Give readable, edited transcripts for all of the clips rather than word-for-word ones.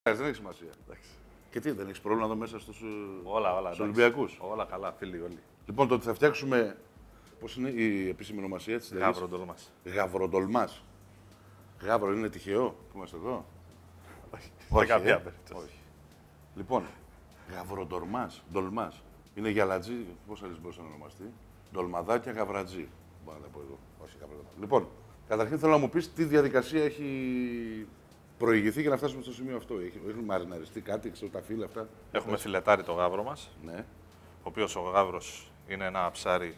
Δεν έχει σημασία. Και τι, δεν έχει πρόβλημα εδώ μέσα στους Ολυμπιακούς? Όλα καλά, φίλοι όλοι. Λοιπόν, το ότι θα φτιάξουμε. Πώς είναι η επίσημη ονομασία της? Γαβροντολμάς. Γαβροντολμάς. Γάβρο είναι τυχαίο που είμαστε εδώ? Όχι, καμία περίπτωση. Όχι. Λοιπόν, γαβροντολμάς. Ντολμάς. Είναι γυαλατζή, πώς άλλες μπορούσε να ονομαστεί? Ντολμαδάκια γαβρατζή. Μπορώ να τα πω εγώ. Όχι, γαβροντολμάς. Λοιπόν, καταρχήν θέλω να μου πεις τι διαδικασία έχει προηγηθεί για να φτάσουμε στο σημείο αυτό. Έχουν μαριναριστεί κάτι, ξέρω τα φύλλα αυτά? Έχουμε φιλετάρει το γάβρο μας. Ναι. Ο οποίος ο γάβρος είναι ένα ψάρι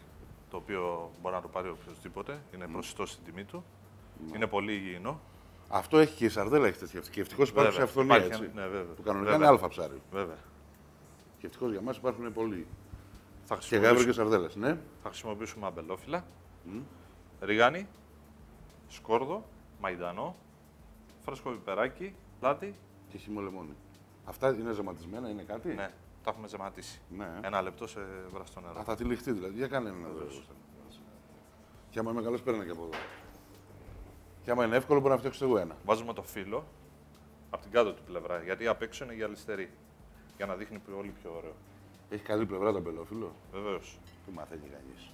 το οποίο μπορεί να το πάρει οποιοδήποτε. Είναι προσιτό στην τιμή του. Είναι πολύ υγιεινό. Αυτό έχει και η σαρδέλα, έχει τέτοια. Και ευτυχώς υπάρχει σε αυθονία, έτσι. Ναι, βέβαια. Που κανονικά είναι αλφα ψάρι. Βέβαια. Και ευτυχώς για μας υπάρχουν πολλοί. Και γάβρο και σαρδέλες, ναι. Θα χρησιμοποιήσουμε αμπελόφυλλα, ρίγανη, σκόρδο, μαϊντανό, φρέσκο πιπεράκι, λάδι και χυμό λεμόνι. Αυτά είναι ζεματισμένα, είναι κάτι? Ναι, τα έχουμε ζεματίσει. Ναι. 1 λεπτό σε βραστό νερό. Θα τυλιχτεί δηλαδή. Για κάνε ένα δρόμο. Και άμα είμαι καλός, παίρνω και από εδώ. Και άμα είναι εύκολο, μπορώ να φτιάξω εγώ ένα. Βάζουμε το φύλλο από την κάτω του πλευρά, γιατί απ' έξω είναι γυαλιστερή. Για να δείχνει πολύ πιο ωραίο. Έχει καλή πλευρά το αμπελόφυλλο? Βεβαίως. Τι μαθαίνει κανείς.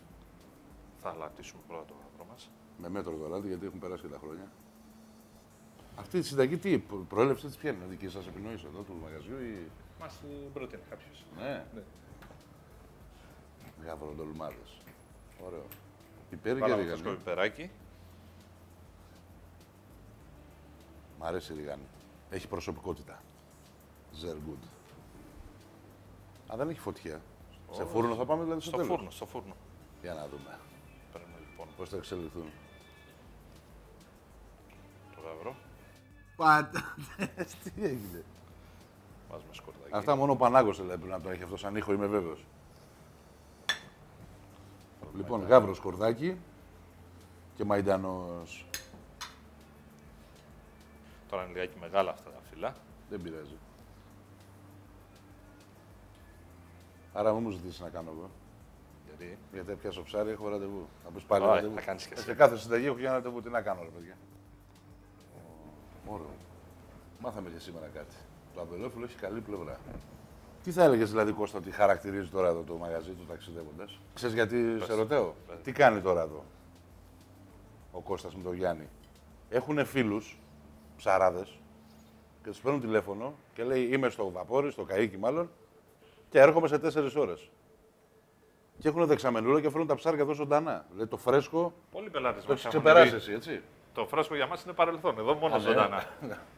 Θα αλατίσουμε πρώτα το γάβρο μας. Με μέτρο το αλάτι, γιατί έχουν περάσει και τα χρόνια. Αυτή η συνταγή τι προέλευσε, τη ποια είναι? Δική σας επινόηση εδώ του μαγαζιού ή? Μας την πρότεινε κάποιος. Ναι. Γαβροντολμάδες. Ωραίο. Πιπέρι και ρίγανη. Φρέσκο πιπεράκι. Μ' αρέσει η ρίγανη. Έχει προσωπικότητα. Good. Α, δεν έχει φωτιά. Σε φούρνο θα πάμε δηλαδή στο τέλος? Στο φούρνο. Για να δούμε. Παίρνουμε λοιπόν πώς θα εξελιχθούν. Το γάβρο. Πατάτες, τι έγινε? Βάζουμε σκορδάκι. Αυτά μόνο ο Πανάγος πρέπει να το έχει αυτό σαν ήχο, είμαι βέβαιος. Λοιπόν, γάβρο, σκορδάκι και μαϊντανός. Τώρα είναι λιγάκι μεγάλα αυτά τα φύλλα. Δεν πειράζει. Άρα μου ζητήσει να κάνω εγώ. Γιατί πιάσω ψάρι, έχω ραντεβού. Θα πεις πάλι ραντεβού. Θα κάνεις και εσύ. Σε κάθε συνταγή έχω για ραντεβού. Τι να κάνω, ρε παιδιά. Ωραίο. Μάθαμε και σήμερα κάτι. Το αμπελόφυλλο έχει καλή πλευρά. Τι θα έλεγες δηλαδή, Κώστα, ότι χαρακτηρίζει τώρα εδώ το μαγαζί του ταξιδεύοντας? Ξέρεις γιατί σε ρωτάω? Τι κάνει τώρα εδώ ο Κώστας με τον Γιάννη? Έχουν φίλους, ψαράδες, και τους παίρνουν τηλέφωνο και λέει είμαι στο βαπόρι, στο καΐκι μάλλον, και έρχομαι σε 4 ώρες. Και έχουν δεξαμενούλα και φέρνουν τα ψάρια εδώ ζωντανά. Λέει το φρέσκο. Πολλοί πελάτες το μας έχεις ξεπεράσει εσύ, έτσι. Το φρέσκο για μας είναι παρελθόν. Εδώ μόνο ζωντανά.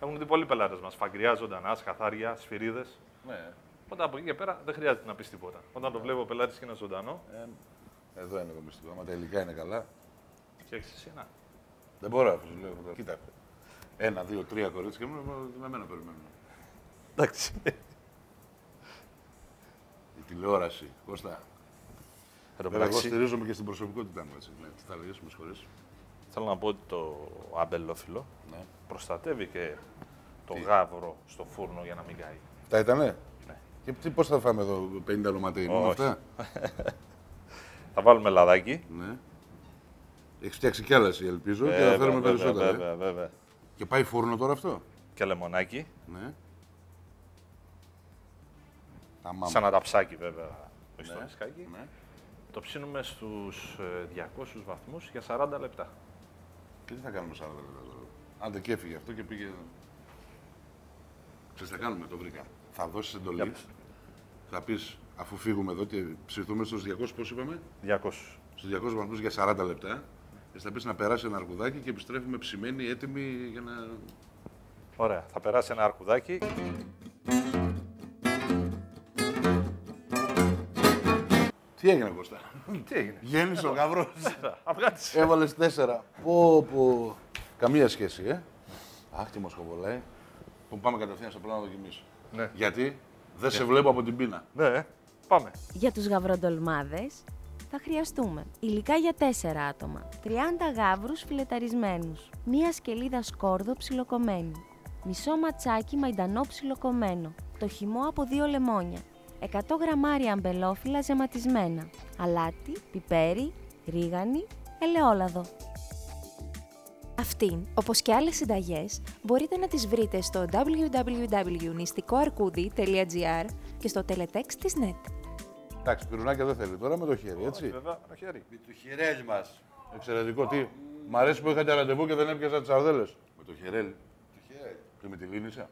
Έχουν δει πολλοί πελάτες μας. Φαγκριά, ζωντανά, σκαθάρια, σφυρίδες. Ναι. Οπότε από εκεί και πέρα δεν χρειάζεται να πεις τίποτα. Όταν το βλέπει ο πελάτης και είναι ζωντανό. Εδώ είναι το μυστικό. Άμα τα υλικά είναι καλά. Φτιάξεις εσύ ένα. Δεν μπορώ να σου λέω. Κοίτα. 1, 2, 3 κορίτσια μου με μένα περιμένουν. Εντάξει. Η τηλεόραση, Κώστα. Εγώ στηρίζομαι και στην προσωπικότητά μου, έτσι. Ναι, τι θα λέγες, με συγχωρείς. Θέλω να πω ότι το αμπελόφυλλο προστατεύει και το γάβρο στο φούρνο για να μην καεί. Αυτά ήτανε? Ναι. Και πώς θα φάμε εδώ, 50 λοματέι, μόνο αυτά? Θα βάλουμε λαδάκι. Ναι. Έχεις φτιάξει κι άλλα εσύ, ελπίζω, και θα φέρουμε περισσότερα. Βέβαια. Και πάει φούρνο τώρα αυτό? Και λεμονάκι. Ναι. Σαν αναψάκι βέβαια, όχι στο νησκάκι. Ναι. Το ψήνουμε στους 200 βαθμούς για 40 λεπτά. Και τι θα κάνουμε 40 λεπτά τώρα? Άντε και έφυγε αυτό και πήγε... Ξέρεις τι θα κάνουμε, το βρήκα. Θα δώσεις εντολή, θα πεις αφού φύγουμε εδώ και ψηθούμε στους 200, πώς είπαμε? 200. Στους 200 βαθμούς για 40 λεπτά. Και θα πεις να περάσει ένα αρκουδάκι και επιστρέφουμε ψημένοι, έτοιμοι για να... Ωραία, θα περάσει ένα αρκουδάκι. Τι έγινε, Κώστα? Τι έγινε? Γέννησε ο γάβρος. Αυγάτησε. Έβαλες 4. Πω. Καμία σχέση, Αχ, τι μας κοβολάει. Που πάμε κατευθείαν στο πλάνο να δοκιμήσω. Ναι. Γιατί δεν σε βλέπω από την πείνα. Ναι, πάμε. Για τους γαβροντολμάδες θα χρειαστούμε υλικά για 4 άτομα, 30 γάβρους φιλεταρισμένους, μία σκελίδα σκόρδο ψιλοκομμένη, μισό ματσάκι μαϊντανό ψιλοκομμένο, το χυμό από 2 λεμόνια, 100 γραμμάρια αμπελόφυλλα ζεματισμένα, αλάτι, πιπέρι, ρίγανη, ελαιόλαδο. Αυτήν, όπως και άλλες συνταγές, μπορείτε να τις βρείτε στο www.nistikoarkoudi.gr και στο teletext της net. Εντάξει, πυρουνάκια δεν θέλει τώρα με το χέρι, έτσι. Βέβαια, το χέρι. Με το χειρέλι μας. Εξαιρετικό. Τι. Μ' αρέσει που είχατε ραντεβού και δεν έπιασα τις σαρδέλες. Με το χερέλι. Το χειρέλι. Και με τη λίνησα.